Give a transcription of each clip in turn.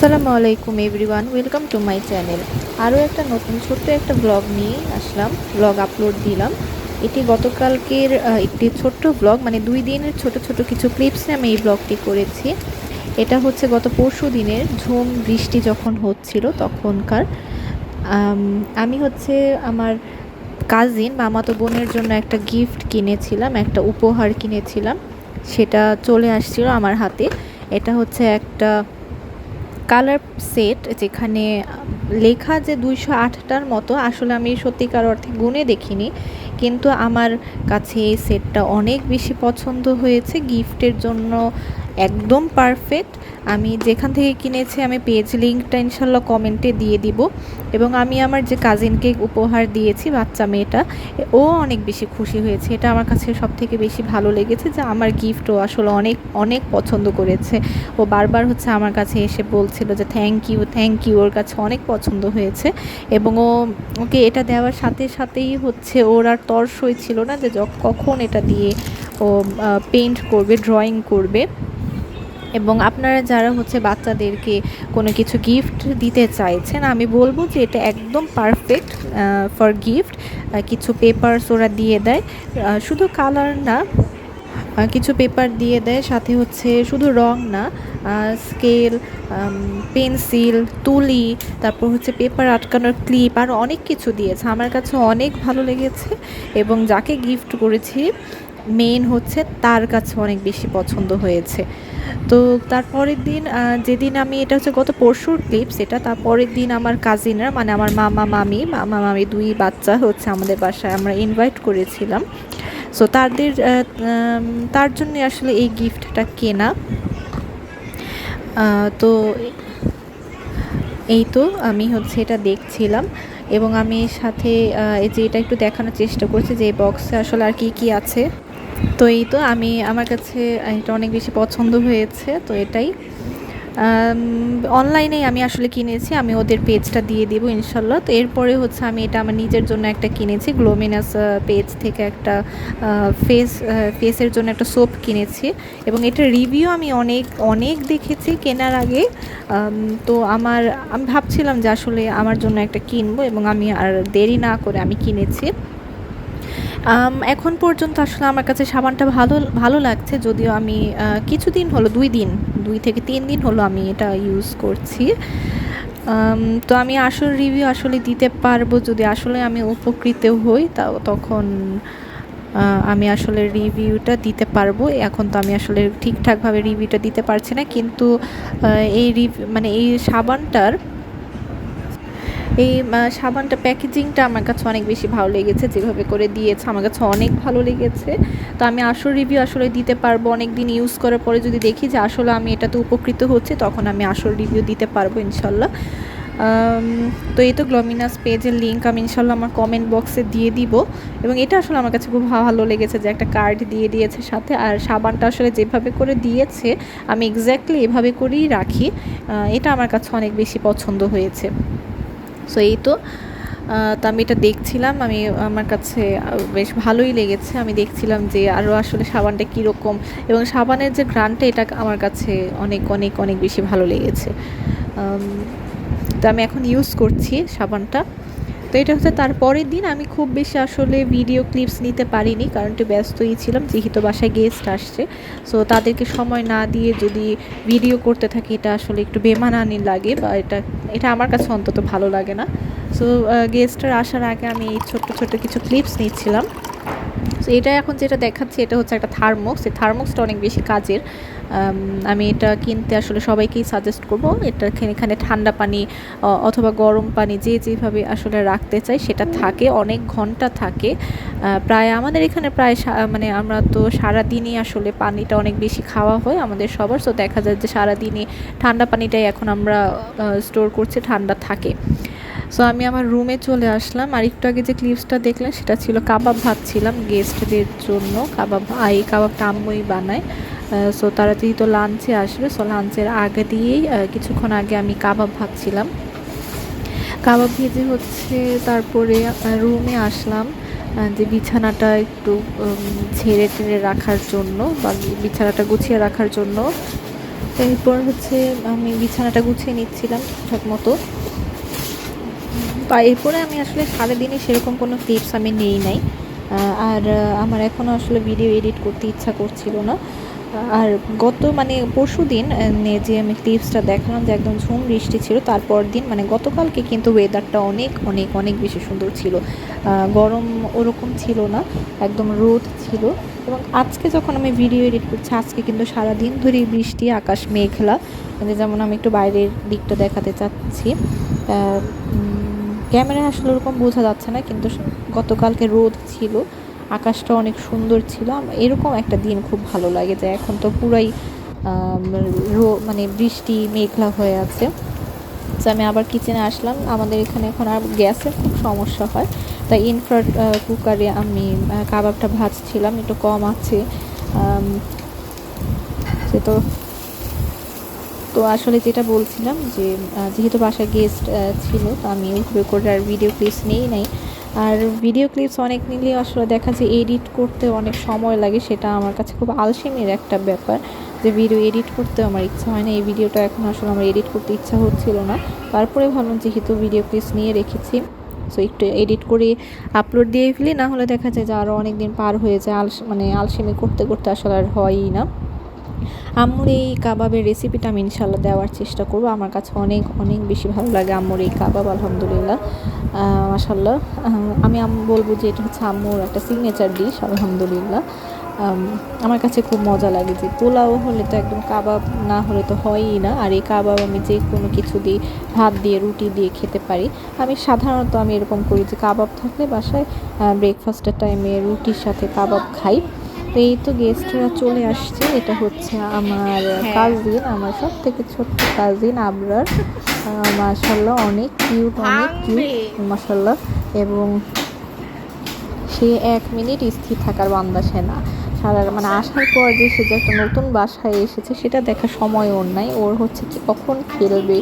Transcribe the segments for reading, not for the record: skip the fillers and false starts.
আসসালামু আলাইকুম everyone, welcome to my channel. আরও একটা নতুন ছোট্ট একটা ব্লগ নিয়ে আসলাম, ব্লগ আপলোড দিলাম। এটি গতকালকের একটি ছোট্ট ব্লগ, মানে 2 দিনের ছোট ছোট কিছু ক্লিপসে আমি এই ব্লগটি করেছি। এটা হচ্ছে গত পরশু দিনের ঝুম বৃষ্টি যখন হচ্ছিল তখনকার। আমি হচ্ছে আমার কাজিন মামাতো বোনের জন্য একটা গিফট কিনেছিলাম, একটা উপহার কিনেছিলাম। সেটা চলে আসছিল আমার হাতে। এটা হচ্ছে একটা কালার সেট, যেখানে লেখা যে 208টার মতো। আসলে আমি সত্যিকার অর্থে গুনে দেখিনি, কিন্তু আমার কাছে এই সেটটা অনেক বেশি পছন্দ হয়েছে। গিফটের জন্য একদম পারফেক্ট। আমি যেখান থেকে কিনেছি আমি পেজ লিঙ্কটা ইনশাল্লাহ কমেন্টে দিয়ে দিব। এবং আমি আমার যে কাজিনকে উপহার দিয়েছি, বাচ্চা মেয়েটা, ও অনেক বেশি খুশি হয়েছে। এটা আমার কাছে সব থেকে বেশি ভালো লেগেছে যে আমার গিফট ও আসলে অনেক অনেক পছন্দ করেছে। ও বারবার হচ্ছে আমার কাছে এসে বলছিল যে থ্যাংক ইউ থ্যাংক ইউ, ওর কাছে অনেক পছন্দ হয়েছে। এবং ওকে এটা দেওয়ার সাথে সাথেই হচ্ছে ওর আর তর সইছিল না যে কখন এটা দিয়ে ও পেইন্ট করবে, ড্রয়িং করবে। এবং আপনারা যারা হচ্ছে বাচ্চাদেরকে কোনো কিছু গিফট দিতে চাইছেন, আমি বলবো যে এটা একদম পারফেক্ট ফর গিফট। কিছু পেপারস ওরা দিয়ে দেয়, শুধু কালার না, কিছু পেপার দিয়ে দেয় সাথে, হচ্ছে শুধু রং না, স্কেল, পেন্সিল, তুলি, তারপর হচ্ছে পেপার আটকানোর ক্লিপ, আর অনেক কিছু দিয়েছে। আমার কাছে অনেক ভালো লেগেছে। এবং যাকে গিফট করেছি মেন হচ্ছে তার কাছে অনেক বেশি পছন্দ হয়েছে। তো তারপরের দিন, যেদিন আমি, এটা হচ্ছে গত পরশুর ক্লিপস এটা, তারপরের দিন আমার কাজিনরা, মানে আমার মামা মামি দুই বাচ্চা হচ্ছে আমাদের বাসায় আমরা ইনভাইট করেছিলাম। সো তার জন্য আসলে এই গিফটটা কেনা। তো এই তো আমি হচ্ছে এটা দেখছিলাম, এবং আমি সাথে এই যে এটা একটু দেখানোর চেষ্টা করছি যে এই বক্সে আসলে আর কি কি আছে। তো এই তো আমার কাছে এটা অনেক বেশি পছন্দ হয়েছে, তো এটাই। অনলাইনেই আমি আসলে কিনেছি, আমি ওদের পেজটা দিয়ে দিব ইনশাল্লাহ। তো এরপরে হচ্ছে আমি এটা আমার নিজের জন্য একটা কিনেছি, গ্লোমিনাস পেজ থেকে একটা ফেসের জন্য একটা সোপ কিনেছি। এবং এটার রিভিউ আমি অনেক অনেক দেখেছি কেনার আগে। আমি ভাবছিলাম যে আসলে আমার জন্য একটা কিনবো, এবং আমি আর দেরি না করে আমি কিনেছি। এখন পর্যন্ত আসলে আমার কাছে সাবানটা ভালো ভালো লাগছে, যদিও আমি কিছুদিন হলো, 2 থেকে 3 দিন হলো আমি এটা ইউজ করছি। তো আমি আসল রিভিউ আসলে দিতে পারবো যদি আসলে আমি উপকৃত হই, তখন আমি আসলে রিভিউটা দিতে পারবো। এখন তো আমি আসলে ঠিকঠাকভাবে রিভিউটা দিতে পারছি না, কিন্তু মানে এই সাবানটা প্যাকেজিংটা আমার কাছে অনেক বেশি ভালো লেগেছে, যেভাবে করে দিয়েছে আমার কাছে অনেক ভালো লেগেছে। তো আমি আসল রিভিউ আসলে দিতে পারবো অনেক দিন ইউজ করার পরে, যদি দেখি যে আসলে আমি এটাতে উপকৃত হচ্ছি, তখন আমি আসল রিভিউ দিতে পারবো ইনশাল্লাহ। তো এই তো গ্লোমিনাস পেজের লিঙ্ক আমি ইনশাল্লাহ আমার কমেন্ট বক্সে দিয়ে দিব। এবং এটা আসলে আমার কাছে খুব ভালো লেগেছে যে একটা কার্ড দিয়ে দিয়েছে সাথে, আর সাবানটা আসলে যেভাবে করে দিয়েছে আমি এক্স্যাক্টলি এভাবে করেই রাখি। এটা আমার কাছে অনেক বেশি পছন্দ হয়েছে। সো এই তো, তো আমি এটা দেখছিলাম, আমার কাছে বেশ ভালোই লেগেছে। আমি দেখছিলাম যে আরও আসলে সাবানটা কীরকম, এবং সাবানের যে ঘ্রাণটা, এটা আমার কাছে অনেক অনেক অনেক বেশি ভালো লেগেছে। তো আমি এখন ইউজ করছি সাবানটা। তো এটা হচ্ছে তারপরের দিন। আমি খুব বেশি আসলে ভিডিও ক্লিপস নিতে পারিনি, কারণ একটু ব্যস্তই ছিলাম, যেহেতু বাসায় গেস্ট আসছে। সো তাদেরকে সময় না দিয়ে যদি ভিডিও করতে থাকি, এটা আসলে একটু বেমানানি লাগে, বা এটা আমার কাছে অন্তত ভালো লাগে না। সো গেস্টের আসার আগে আমি এই ছোট্ট ছোট্ট কিছু ক্লিপস নিচ্ছিলাম। সো এটা এখন যেটা দেখাচ্ছি, এটা হচ্ছে একটা থার্মোক্স। এই থার্মোক্সটা অনেক বেশি কাজের। আমি এটা কিনতে আসলে সবাইকেই সাজেস্ট করব। এখানে ঠান্ডা পানি অথবা গরম পানি, যেভাবে আসলে রাখতে চাই সেটা থাকে, অনেক ঘন্টা থাকে। প্রায় আমাদের এখানে মানে আমরা তো সারাদিনই আসলে পানিটা অনেক বেশি খাওয়া হয় আমাদের সবার। সো দেখা যায় যে সারাদিনই ঠান্ডা পানিটাই এখন আমরা স্টোর করছি, ঠান্ডা থাকে। সো আমি আমার রুমে চলে আসলাম। আর একটু আগে যে ক্লিপসটা দেখলেন সেটা ছিল কাবাব ভাজছিলাম গেস্টদের জন্য। এই কাবাবটা আম্মুই বানায়। সো তারা যেহেতু লাঞ্চে আসবে, সো লাঞ্চের আগে দিয়েই কিছুক্ষণ আগে আমি কাবাব ভাজছিলাম। কাবাব ভেজে হচ্ছে তারপরে রুমে আসলাম, যে বিছানাটা একটু ঝেড়ে টেড়ে রাখার জন্য, বা বিছানাটা গুছিয়ে রাখার জন্য। তো এরপর হচ্ছে আমি বিছানাটা গুছিয়ে নিচ্ছিলাম ঠিকঠাক মতো। তো এরপরে আমি আসলে সারাদিনে সেরকম কোনো টিপস আমি নেই নাই। আর আমার এখনও আসলে ভিডিও এডিট করতে ইচ্ছা করছিল না। আর গত মানে পরশু দিন যে আমি টিপসটা দেখালাম যে একদম ঝুম বৃষ্টি ছিল, তারপর দিন মানে গতকালকে কিন্তু ওয়েদারটা অনেক অনেক অনেক বেশি সুন্দর ছিল। গরম ওরকম ছিল না, একদম রোদ ছিল। এবং আজকে যখন আমি ভিডিও এডিট করছি, আজকে কিন্তু সারাদিন ধরেই বৃষ্টি, আকাশ মেঘলা। মানে যেমন আমি একটু বাইরের দিকটা দেখাতে চাচ্ছি, ক্যামেরায় আসলে ওরকম বোঝা যাচ্ছে না, কিন্তু গতকালকে রোদ ছিল, আকাশটা অনেক সুন্দর ছিল। এরকম একটা দিন খুব ভালো লাগে, যে এখন তো পুরাই মানে বৃষ্টি মেঘলা হয়ে আছে। তো আমি আবার কিচেনে আসলাম। আমাদের এখানে এখন আর গ্যাসের খুব সমস্যা হয়, তাই ইনফ্রাট কুকারে আমি কাবাবটা ভাজছিলাম, একটু কম আছে সে তো। তো আসলে যেটা বলছিলাম যে যেহেতু বাসায় গেস্ট ছিল, তো আমি ওইভাবে করে আর ভিডিও ক্লিপস নেই নাই। আর ভিডিও ক্লিপস অনেক নিলে আসলে দেখা যায় এডিট করতে অনেক সময় লাগে, সেটা আমার কাছে খুব আলসেমির একটা ব্যাপার, যে ভিডিও এডিট করতে আমার ইচ্ছা হয় না। এই ভিডিওটা এখন আসলে আমার এডিট করতে ইচ্ছা হচ্ছিল না, তারপরে ভাবলাম যেহেতু ভিডিও ক্লিপস নিয়ে রেখেছি, সো একটু এডিট করে আপলোড দিয়ে ফেলি, না হলে দেখা যায় যে আরও অনেক দিন পার হয়ে যায়, মানে আলসেমি করতে করতে আসলে আর হয়ই না। আম্মুর এই কাবাবের রেসিপিটা আমি ইনশাল্লাহ দেওয়ার চেষ্টা করবো। আমার কাছে অনেক অনেক বেশি ভালো লাগে আম্মুর এই কাবাব, আলহামদুলিল্লাহ, মাশাল্লাহ। আমি বলবো যে এটা হচ্ছে আম্মুর একটা সিগনেচার ডিশ, আলহামদুলিল্লাহ। আমার কাছে খুব মজা লাগে, যে পোলাও হলে তো একদম কাবাব না হলে তো হয়ই না। আর এই কাবাব আমি যে কোনো কিছু দিয়ে, ভাত দিয়ে, রুটি দিয়ে খেতে পারি। আমি সাধারণত আমি এরকম করি যে কাবাব থাকলে বাসায় ব্রেকফাস্টের টাইমে রুটির সাথে কাবাব খাই। তো এই তো গেস্টরা চলে আসছে। এটা হচ্ছে আমার কাজিন, আমার সব থেকে ছোট্ট কাজিন আবরার। মাশাল্লাহ অনেক কিউট, অনেক কিউট মাশাল্লাহ। এবং সে 1 মিনিট স্থির থাকার বান্দা সে না। মানে আসার পর যে সে যে একটা নতুন বাসায় এসেছে, সেটা দেখার সময় ওর নাই। ওর হচ্ছে কি কখন খেলবে,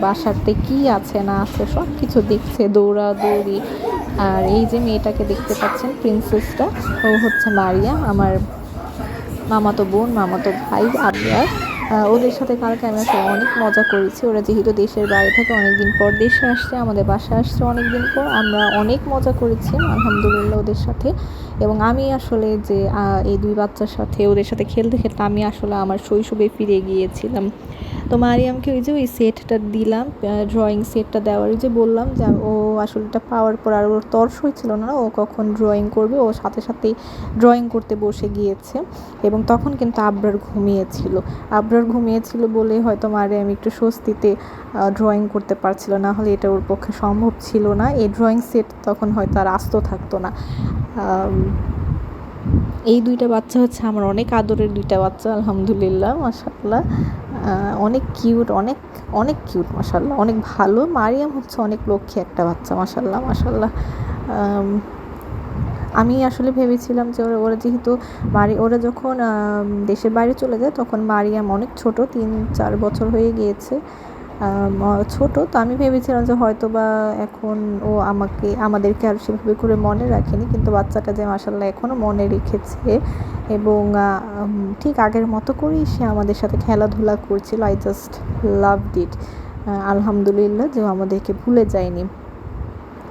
বাসাতে কি আছে না আছে সব কিছু দেখছে, দৌড়াদৌড়ি। আর এই যে মেয়েটাকে দেখতে পাচ্ছেন, প্রিন্সেসটা, ও হচ্ছে মারিয়াম, আমার মামাতো বোন, মামাতো ভাই আবরার। ওদের সাথে কালকে আমি আসলে অনেক মজা করেছি। ওরা যেহেতু দেশের বাইরে থেকে অনেকদিন পর দেশে আসছে, আমাদের বাসায় আসছে অনেকদিন পর, আমরা অনেক মজা করেছি আলহামদুলিল্লাহ ওদের সাথে। এবং আমি আসলে যে এই 2 বাচ্চার সাথে ওদের সাথে খেলতে খেলতে আমি আসলে আমার শৈশবে ফিরে গিয়েছিলাম। তো মারিয়ামকে ওই যে ওই সেটটা দিলাম, ড্রয়িং সেটটা দেওয়ার, যে বললাম যে ও আসলে এটা পাওয়ার পর আর ওর তর্স হয়েছিল না ও কখন ড্রয়িং করবে, ও সাথে সাথেই ড্রয়িং করতে বসে গিয়েছে। এবং তখন কিন্তু আবরার ঘুমিয়েছিল বলে হয়তো মারিয়াম একটু স্বস্তিতে ড্রয়িং করতে পারছিল, না হলে এটা ওর পক্ষে সম্ভব ছিল না। এই ড্রয়িং সেট তখন হয়তো আর আস্ত থাকতো না। এই 2টা বাচ্চা হচ্ছে আমার অনেক আদরের 2টা বাচ্চা, আলহামদুলিল্লাহ, মাশাআল্লাহ। অনেক কিউট, অনেক অনেক কিউট মাশাআল্লাহ, অনেক ভালো। মারিয়াম হচ্ছে অনেক লক্ষ্মী একটা বাচ্চা, মাশাআল্লাহ মাশাআল্লাহ। আমি আসলে ভেবেছিলাম যে ওরা যেহেতু ওরা যখন দেশের বাইরে চলে যায়, তখন মারিয়াম অনেক ছোট, 3-4 বছর হয়ে গিয়েছে, ছোট। তো আমি ভেবেছিলাম যে হয়তো বা এখন ও আমাদেরকে আর সেভাবে করে মনে রাখেনি, কিন্তু বাচ্চাটা যে মাশাআল্লাহ এখনও মনে রেখেছে। এবং ঠিক আগের মতো করেই সে আমাদের সাথে খেলাধুলা করছিল। আই জাস্ট লাভড ইট, আলহামদুলিল্লাহ, যে আমাদেরকে ভুলে যায়নি।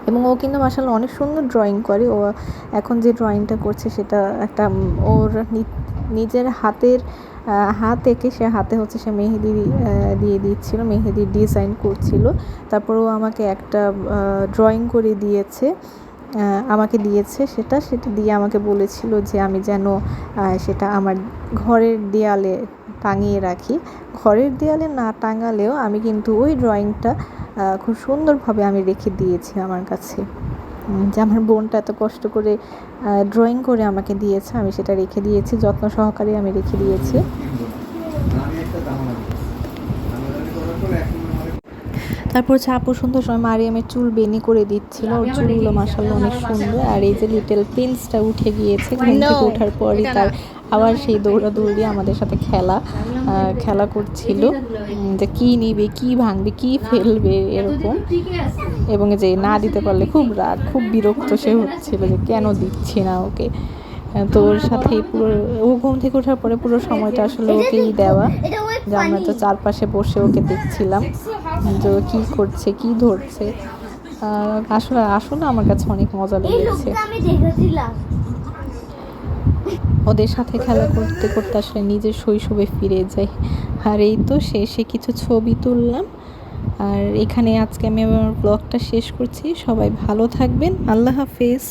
এবং ও কিন্তু মাশাআল্লাহ অনেক সুন্দর ড্রয়িং করে। ও এখন যে ড্রয়িংটা করছে সেটা একটা ওর নিজের হাত এঁকে সে হাতে হচ্ছে সে মেহেদি দিয়ে দিচ্ছিল, মেহেদির ডিজাইন করছিল। তারপর ও আমাকে একটা ড্রয়িং করে দিয়েছে, সেটা দিয়ে আমাকে বলেছিল যে আমি যেন সেটা আমার ঘরের দেয়ালে টাঙিয়ে রাখি। ঘরের দেয়ালে না টাঙালেও আমি কিন্তু ওই ড্রয়িংটা খুব সুন্দরভাবে আমি রেখে দিয়েছি আমার কাছে, যে আমার বোনটা এত কষ্ট করে ড্রয়িং করে আমাকে দিয়েছে, আমি সেটা রেখে দিয়েছি, যত্ন সহকারে আমি রেখে দিয়েছি। তারপর হচ্ছে আপু সুন্দর সময় মারিয়ামের চুল বেনি করে দিচ্ছিল, ওর চুলগুলো মাশাআল্লাহ অনেক সুন্দর। আর এই যে লিটল প্রিন্সটা উঠে গিয়েছে, ঘুম থেকে ওঠার পরই তার আবার সেই দৌড়াদৌড়ি আমাদের সাথে খেলা করছিল, যে কি নিবে, কি ভাঙবে, কি ফেলবে এরকম। এবং যে না দিতে পারলে খুব রাগ, খুব বিরক্ত সে হচ্ছিল যে কেন দিচ্ছি না ওকে। তো ওর সাথেই পুরো, ও ঘুম থেকে ওঠার পরে পুরো সময়টা আসলে ওকেই দেওয়া। যে আমরা তো চারপাশে বসে ওকে দেখছিলাম যে ও কী করছে, কী ধরছে। আসলে আসলে আমার কাছে অনেক মজা লেগেছে। ওদের সাথে খেলা করতে করতে আসলে নিজের শৈশবে ফিরে যাই। আর এই তো শেষে কিছু ছবি তুললাম। আর এখানে আজকে আমি আমার ব্লগটা শেষ করছি। সবাই ভালো থাকবেন। আল্লাহ হাফেজ।